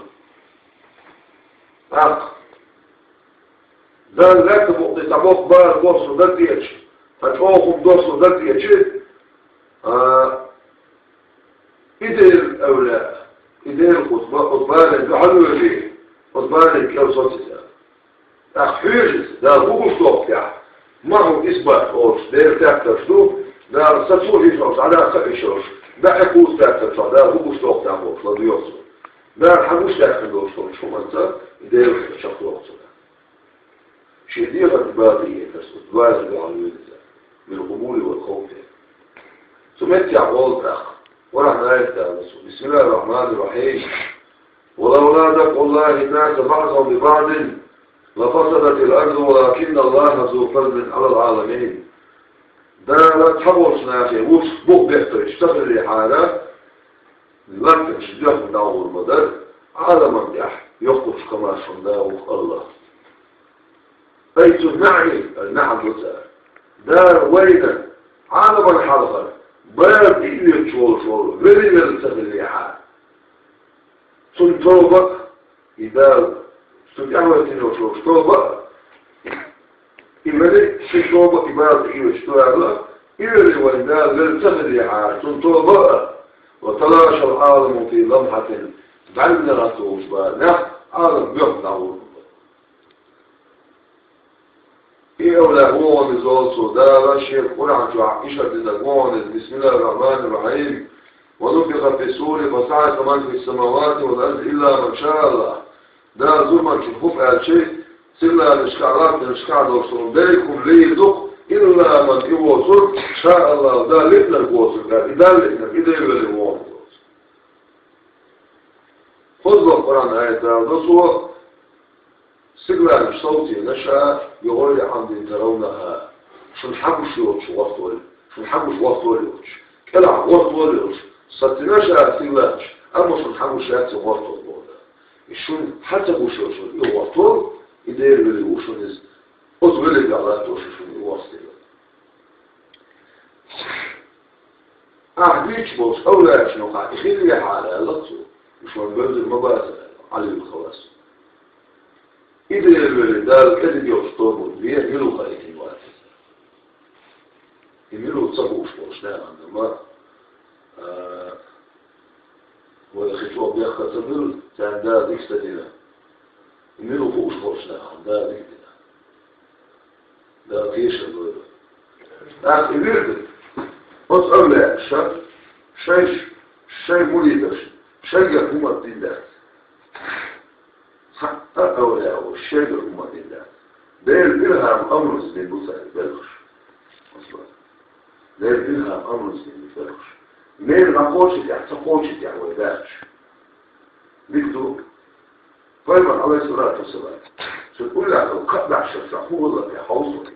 ده لا تبقى تبقى بار بوصل ده ديتش فتوقف دوصل ده ديتش إدير أولا إدير خطبان بحلو ليه خطبان كالصوتي أخيرس ده بوش توقع ما هو إثبات أوش دير تاكتشتو ده ستوه يشوش على خيشوش ده حكوز تاكتشتو ده بوش توقع أوش لا ديوصل ده حموش تاكتشتو شو منتا إدير شخص وقصة شديرة باقية تسأل بالعلوية من القبول والخوف سمعت يعقوب أخ ورحمة الله بسم الله الرحمن الرحيم ولولا دفع الله الناس بعضهم ببعض لفسدت الأرض ولكن الله ذو فضل على العالمين ده لا تحبوش نافي وش بوك بيحتر اشتغل لحالة لن تشجح من دعوه المدر عالما بيح يخطش كما شنداه الله بيت النعي النعم وتار دار ويدا عالما حلقا باب إلي شول غير يلتغل لحالة سنتوبك إذا سنتعوى تنوشوش توبك إمالي سنتوبك إبارة إيوش توعلا إيوش وإذا يلتغل لحالة سنتوبك وتلاشى العالم في لمحة بعلنا توبة عالم يقنعون إيولا هون is also ده الشيخ قرعة عائشة لنقوان بسم الله الرحمن الرحيم ونفخ في السور فسعى من في السماوات والأرض إلا من شاء الله ده ظلما شخوف الشيء سلا الاشكالات من اشكال وصول بيكم ليدق إلا من يوصل شاء الله ده لئنا الوصل ده لئنا إذا يبقى الوصل فضل القرآن آية ده صور سلا الصوتي نشأ يقول عندي ترونها شو نحبش يوش وقت شو نحبش وقت وليوش كلا وقت وليوش ستنشأ سلاش أما شو نحبش يأتي وقت وليوش شو حتى بوشوش يوقتون يدير بالوشونيز أزولي قالات وشوشون يوصل أحديش بوش أولا شنو قاعد يخيل لي حالة لطو شلون بنزل مباشرة على الخواص يدير بالدار كذب يوصلون بيه يلو خايفين واحد يميلوا تصبوش بوش نعم عندما ويخشوا بيخ تبل كان ده ديك ستدينا يميلوا فوش فوشنا ده ديك ده فيش الدول لكن يبيرد وتقول لا شيء مريدش شيء يقوم بالله حتى أولى أو الشيء يقوم بالله ده الإلهام أمر سنين بوسع بلغش أصلا ده الإلهام أمر سنين بلغش مين تقوشت يعني ويداش بيكتو فايما عليه الصلاة والسلام تقول لك لو قطع الشفاء هو الله يحوصك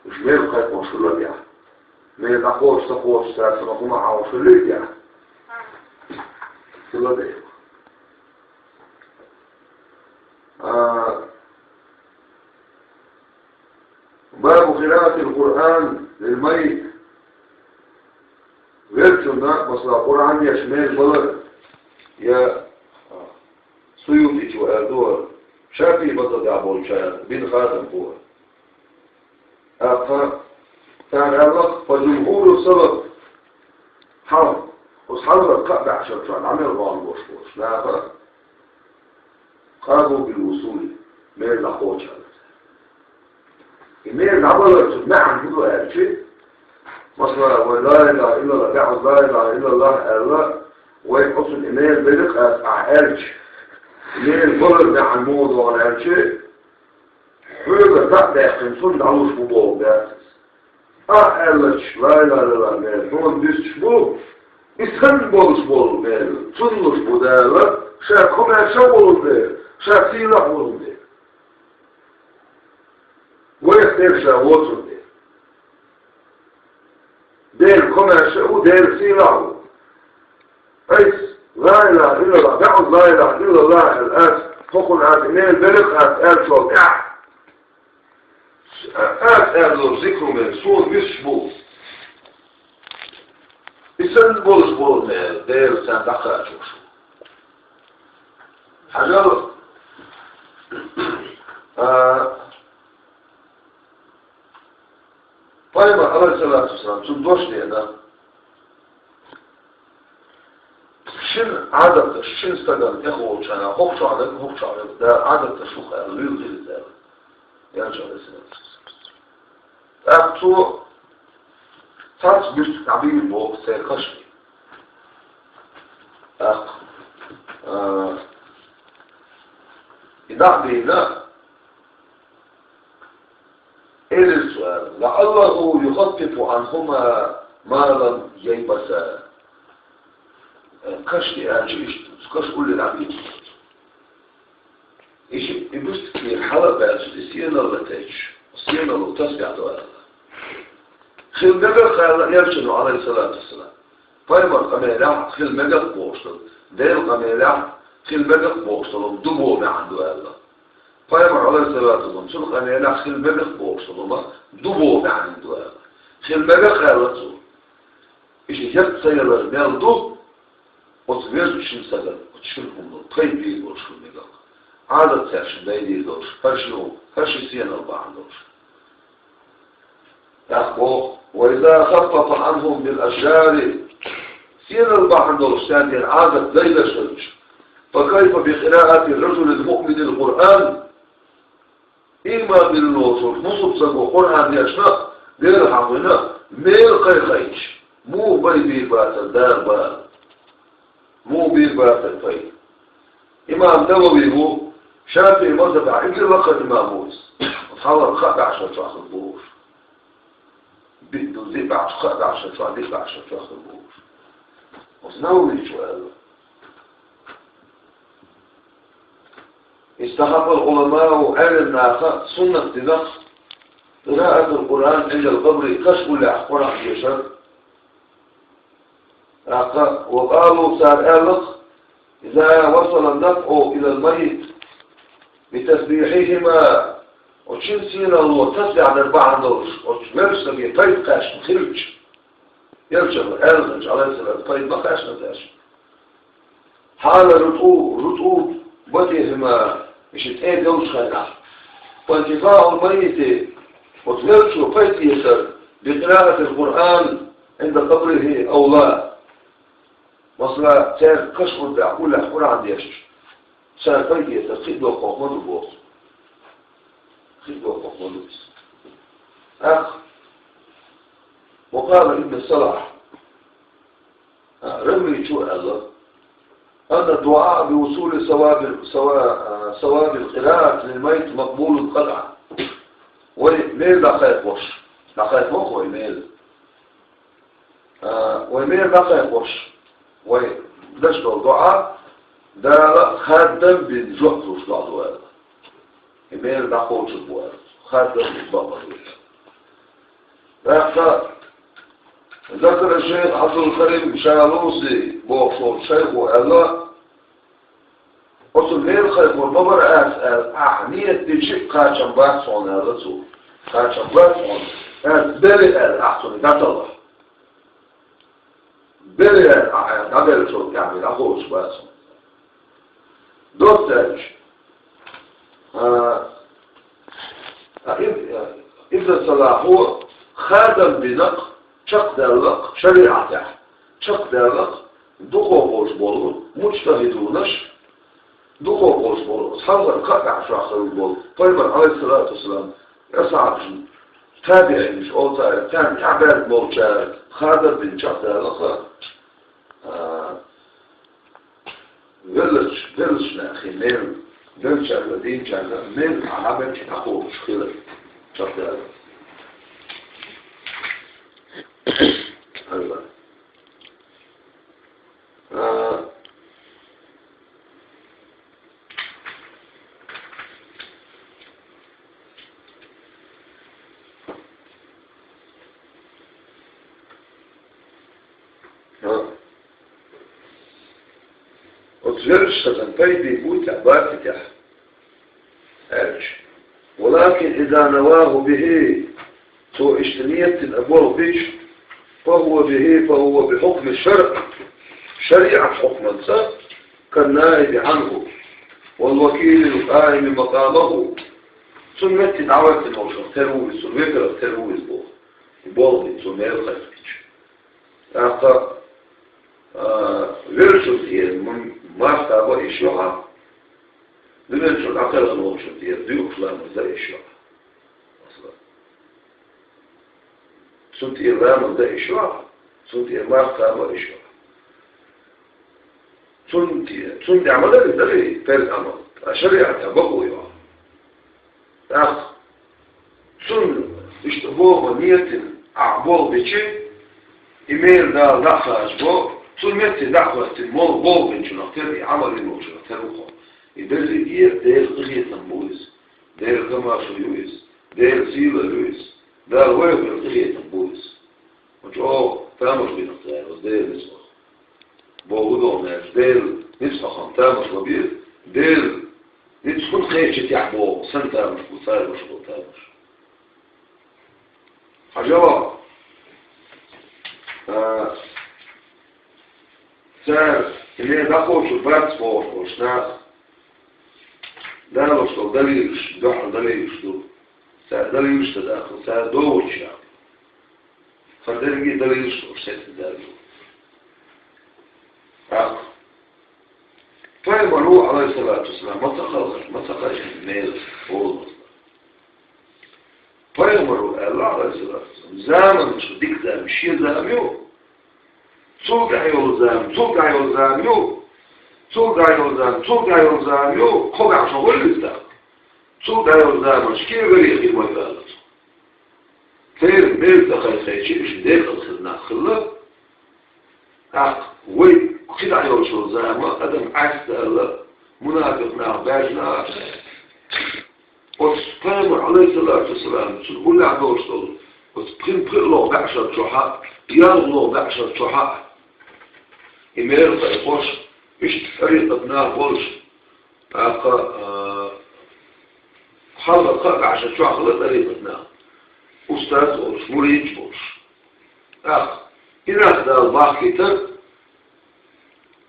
مش مين قد موصل الله يعني مين تقوش تاسم هما عاوش الليل يعني كله ده باب قراءة القرآن للميت غير سنة مثلا القرآن يشمل بلد يا سيوطي وأردور شافي بطل يعبول شايف بين خادم هو كان الله فجمهور السبب حرم وصحابه القعدة عشان شوان عمل الله الوشوش لا قاموا بالوصول من الأخوة شايف إمير العمل نعم هو هذا شيء مثلا ولا إله إلا الله يعظ لا إله إلا الله الله ويحصل إمير بدق أعالج إمير الفرد عن موضوع ولا شيء حوجة تقدر يخنصون دعوش ببوه بأسس أعالج لا إله إلا الله مير فون بيستشبوه يسخن بولش بول مير تنلش بدالة شاكم يشاول مير شاكين لحول مير ويختير شاوتون مير دير كما شاو دير سيلاو أي الله الآن فوق الآن بلغ آت شو آت لو ذكر من سور بيشبو إنسان بولش بول من دير سان دخل شو حاجة طيب عليه الصلاة والسلام تدوش لنا شن عادة شن استدام إخوة شنا هوك شعلك ده عادة شوخ اللي يغير ذلك يرجع للسلام أكتو تاس بيشت تعبير بوك سيكشني إذا بينا إيه السؤال لعله يخفف عنهما ما لم ييبسا كشتي أجيش كش كل العبيد إيش يبست كي حلقة السينة اللي تيجي السينة اللي تسمع دواء خل مجر خيال يرشد عليه الصلاة والسلام فايمر قميلة خل مجر بوصل دير قميلة خل مجر بوصل دبو ما عنده الله فايمر عليه الصلاة والسلام شو قميلة خل مجر بوصل ما دبو ما عنده الله خل مجر خيالته إيش يجب سير المال دو وتبيرز شن سدر وتشنهم طيب يدور شو مجر عادة تاشن دايدي يدور فرش سينا البعض دور يأخذ وإذا خفف عنهم بالأشجار سينا البحر دورستان عادت ليلة شرج فكيف بقراءة الرجل المؤمن القرآن إما بالنصر نصب سبو قرآن يشنق غير حقنا ميل قيقيش مو بيبي بات الدار بال مو بيبات الفيل إمام نووي هو شافي مذهب عجل وقت إماموس وتحاول خطأ عشان تأخذ بوش بده زيب عشان عشان تعديل عشان تأخذ بوش وسنوي شو قال استحق العلماء علمنا سنة نقص قراءة القرآن عند القبر كشف لأحقرة يشر وقالوا سار ألق إذا وصل النفع إلى الميت بتسبيحهما وشين سينا الله تسبيح عن 4 دورش وشمرس نبي طيب قاش مخرج يرجع ألغج عليه السلام طيب ما قاش نتاش حال رطوب بديهما مش تأيه دوش خينا وانتفاع الميت وتمرسوا فيت يسر بقراءة القرآن عند قبره أو لا وصلا سير كشف بأقول لأحقر عن ديش سير فيت يسر خيد وقومد بوص خيد وقومد وقال ابن الصلاح رمي شو الله أن الدعاء بوصول ثواب القراءة للميت مقبول قطعا وميل دقائق وش دقائق وش وميل وميل دقائق وش ودشت الدعاء ده خادم بالجهد وش بعضه هذا ميل دقائق وش بوهذا خادم بالضبط ذكر الشيخ عبد الكريم شالوسي بوصول الشيخ وقال قلت ميل خير والمبر أسأل أحنية تشيك قاشم باسون يا رسول قاشم باسون بلي أحسن قتل الله بلي قبل شو يعني أخوش باسون دوتاج ابن صلاح هو خادم بنقل شق دارلق شريعته شق دارلق دقوق وش بولو مجتهدونش دقوق وش بولو أصحاب القطع شاخر البولو طيبا عليه الصلاة والسلام يسعى تابعي مش أوتا تابع عباد موجات خادم بن شق دارلق غلش ناخي ميل غلش الذين جانا ميل عمل تنقوش خلال شق دارلق أيضا وتجرش خزن فايدي بوت عباد فتح ولكن إذا نواه به تو اشتنية الأبواب بيش فهو بحكم الشرع شريعة حكما سا كالنائب عنه والوكيل القائم مقامه سنة دعوة الموشن ترويز وذكر ترويز بوضي سنة الخيرش أقا ورشل تير من ما استعبا إشياء ورشل أقل الموشن تير ديوك لامر ذا إشياء سنتي الرام ده إشراع سنتي ما قام إشراع سنتي عمل ده ليه فرد عمل الشريعة بقوي سن اشتبوه نية أعبال بشيء إيميل ده دخل بو سن متى دعوة المول بول من شنختار عمل إنه شنختار وخا يدرس إيه ده غير تنبوز ده كما شويز ده زيل لويس ده الويب الغير تنبوز وجو تامش بنختار وده نسخ بوضع ناس ده نسخ تامش وبير ده نسخ خير شتيع بو سنتامش وصار مش بوتامش حاجة صار اللي دخل في البات فور وشناس ده لو شو دليلش دليلش دو صار دليلش تداخل صار دور شاب فدليل دليلش وشت دليل فيقولوا عليه الصلاة والسلام ما تخرج الميل فوض فيقولوا الله عليه الصلاة والسلام زامن شو ديك زام شيء زاميو توقع يوزام خبع شغل الزام توقع يوزام شكير غريق المجالات خير ميل دخل خيشي مش ديك الخلنا خلا وي خدع يوزام أدم عكس الله منافقنا باجنا وتفهم عليه الصلاة والسلام تقول له عدو شغل وتبخن بخلو بعشر شحاء يغلو بعشر شحاء إمير فيقوش إيش فريق ابناء بولش خلق بعشر شحاء خلق فريق ابناء أستاذ بولش مريج بولش إذا ده الباقي كتر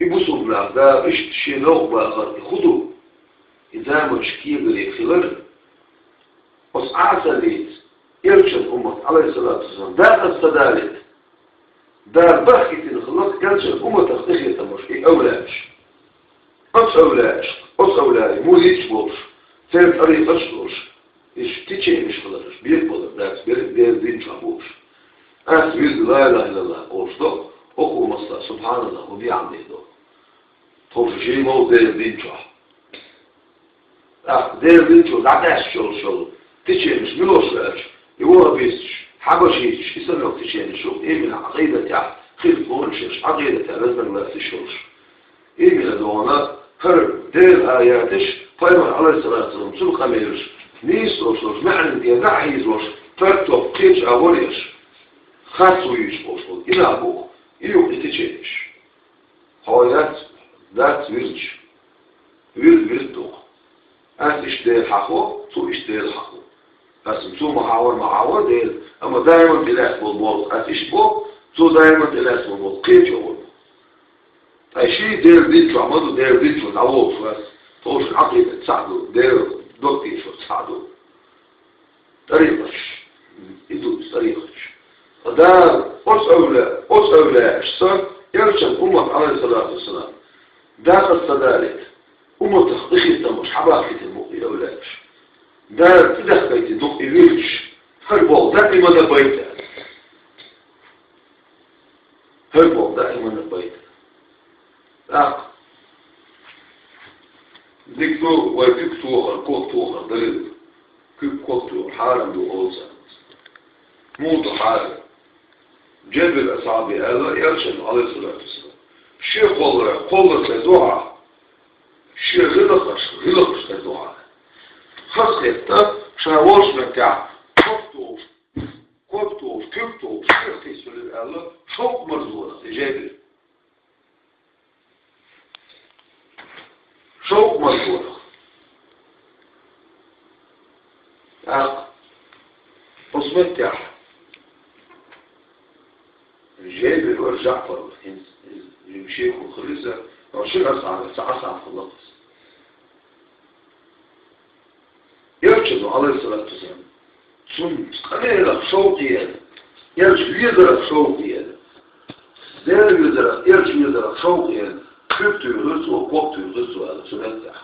يبصوا ابناء ده إيش تشيلوه بآخر يخدوا إذا ما تشكيه بريق خلال بس أعسليت يرشد أمة عليه الصلاة والسلام دا استدالت دا بخي تنخلص يرشد أمة تختخي تمشي أولاش أولاش مو يتبوش سير طريق أشلوش إيش تيجي مش خلاص بيقبل ناس بير دين شابوش بيقول لا إله إلا الله قوشتو أخو مصلا سبحان الله وبيعمل ده طول شيء مو دير دين شاب دير دين شاب دعاش شغل تيجي مش ملوش لاش يورا بيستش حبشيش يسمعوا تشين شوف إيه من عقيدة تاع خير بونشش عقيدة تاع لازم لا تشوش إيه من دونا هر دير آياتش فايما عليه الصلاة والسلام شو خميرش نيس وشوش معنى دينا هيزوش فرتو قيش أوليش خاصويش بوشول إلى أبوه يوم تشينش هوايات ذات ويرج دوق أنت دير حقو تو دير حقو بس تو محاور ديل اما دائما تلاس بالموت اتشبه تو دائما تلاس بالموت قيت يقول اي شيء دير ديت عمدو دير ديت نعوض بس توش عقيدة تساعدو دير دوكتي شو تساعدو طريقش يدوس طريقش فدار أسأولا اشتر يرشد أمة عليه الصلاة والسلام دار الصدالة أمة تخطيخي تمش حباكي المؤمن أولاش ده تدخل تدق إليش هربو دائما نبيته دكتور ودكتور الكوتور دليل كوتور حالم دو أوزان موت حالم جبل أصحابي هذا يرشد عليه الصلاة والسلام الشيخ قولة كدعاء الشيخ غلقش كدعاء خاصة شاورش متاع كوبتوف شيخ تيسول الله شوق مرزونة جبل شوق مذكور أصمت تاح الجايب الور جعفر يمشيك وخلصة وشو أصعب خلص يرشد عليه الصلاة والسلام سنت قليلة شوقي هذا يرشد يدرك شوقي هذا دار يدرك يرشد يدرك شوقي هذا كيف تغرسه وقوق تغرسه هذا سنت تاح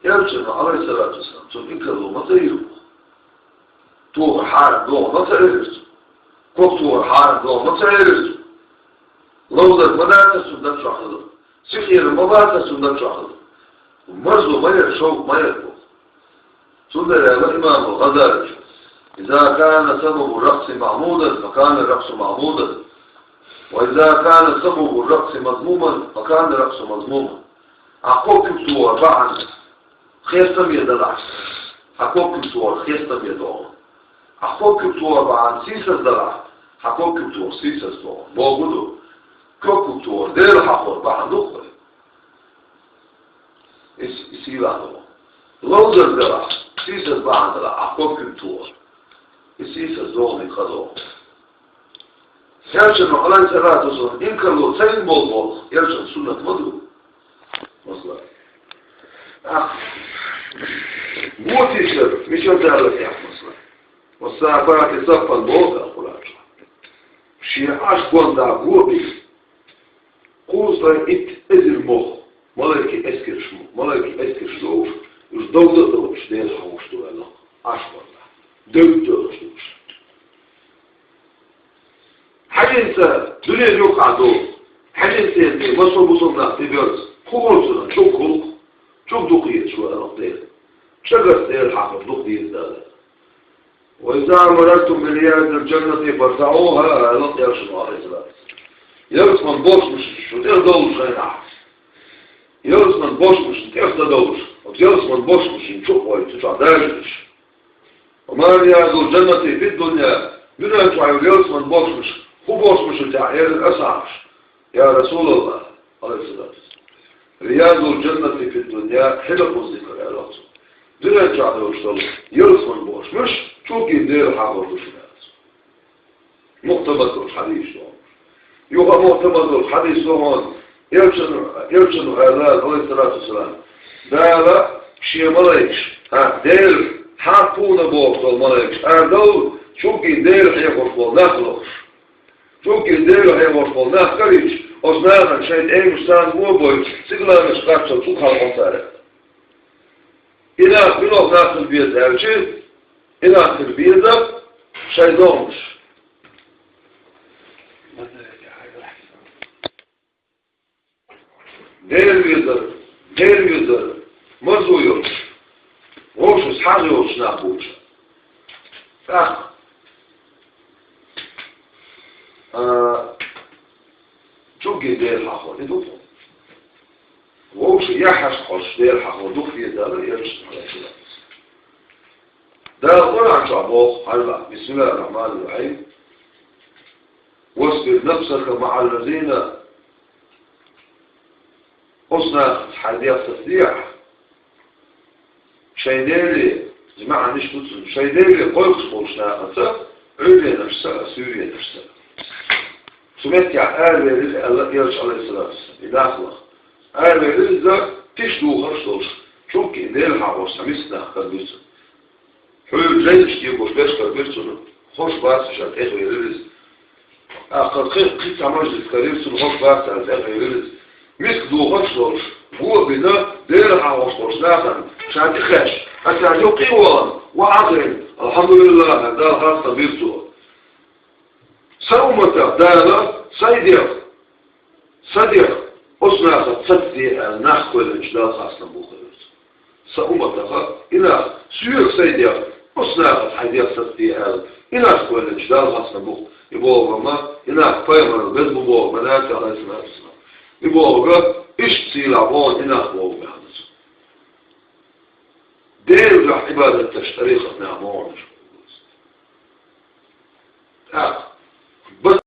يرشد عليه الصلاة والسلام سنت إنكذو مطيره طور حارب دور ما تعرفت كوك طور حارب دور ما تعرفت لو ذا مدارس سنة شاخذ سخير مبارس سنة شاخذ ومرزو ما يشوق ما يربو سنة الإمام الغزالي إذا كان سبب الرقص معمودا فكان الرقص معمودا وإذا كان سبب الرقص مذموما فكان الرقص مذموما أقوك طور بعد خير سمي دلع أقوك طور خير سمي دلع أخوك بتوع بعد سيسس دلع أخوك بتوع سيسس دلع موجودو كوك بتوع دير حقور بعد نخوي يسيب هذا لوزر دلع سيسس بعد دلع أخوك بتوع سيسس دلع مخدو يرشن على الصلاة والسلام إن كانوا سين موضوع يرشن سنة مدو مصلح مو تيشر مش هذا يا مصلح والساعات صف الموضع قلت شيعاش قندا قوبي قوصا ازر مخ ملاكي اسكر شمو ملاكي اسكر شلوش وش دولة دوش دير حوش دولا عاش قندا دولة دوش حاجة انسا دنيا يوقع دول حاجة انسا مصر بصرنا تبيرز قوصنا شو خلق شو دقية شو انا شجر دير حقر دقية دالا وإذا مررتم برياض الجنة فارتعوها لط يرشد عليه الصلاة يرس من بوش مش تقدرش غير يرس من بوش مش تقدرش ويرس من بوش مش نشوف ويتشع داجش وما رياض الجنة في الدنيا دنيا يرس من بوش مش هو بوش مش بتاع الأسعش يا رسول الله عليه الصلاة رياض الجنة في الدنيا حلق الذكر يا رسول دنيا يرشد يرس من بوش مش شو كيدير حاضر الشماس مقتبس الحديث يبقى مقتبس الحديث هون يرشد هذا عليه الصلاة والسلام ده شيء ملايش دير حاطونا بوقت الملايش دول شو كيدير هيقول نخلص شو كيدير هيقول نخلص أصنعنا شيء أي مستان مو بوي سيقلا مش قاتل شو خلق صار إذا بلوغ ناس البيت هالشيء إذا تربيتك شيء دومش دير يزر مرزو يوش ووش اسحاق يوش ناقوش شوكي دير حقو لدوكو ووش يحش خوش دير حقو دوك في دار يرش ده القرآن شعبوه هلا بسم الله الرحمن الرحيم واصبر نفسك مع الذين أصنع حديث تصديح شيدالي جماعة مش تسلم شيدالي قلقش بوشنا أنت عليا نفسها سوريا نفسها سمعت يعني آلة الله يرش عليه الصلاة والسلام إداخلة آلة رزق تشدو غرشتوش شو كي دير حاوش سمسنا قلبسنا حلو جيش تيبوش بيش قلبسنا خوش باس شاد إخوة يرز قد قيت عمجلس قريبسنا خوش باس شاد إخوة يرز مسك دو غرشتوش هو بنا دير حاوش بوشنا شاد إخش حتى يوقي وعقل الحمد لله هذا خاصة بيرسو سومة دانا صديق أصنع تصدي النخ والإجلال خاصة بوخيرس سومة إلى سيور صديق أصنع حديث تصدي النخ والإجلال خاصة بوخ يبوغ ما إنك فايمر البيت بوغ مناك على اسمها الإسلام يبوغ إيش تسيل عبون إنك بوغ بحدث دير لح عبادة تشتريخ نعمون بس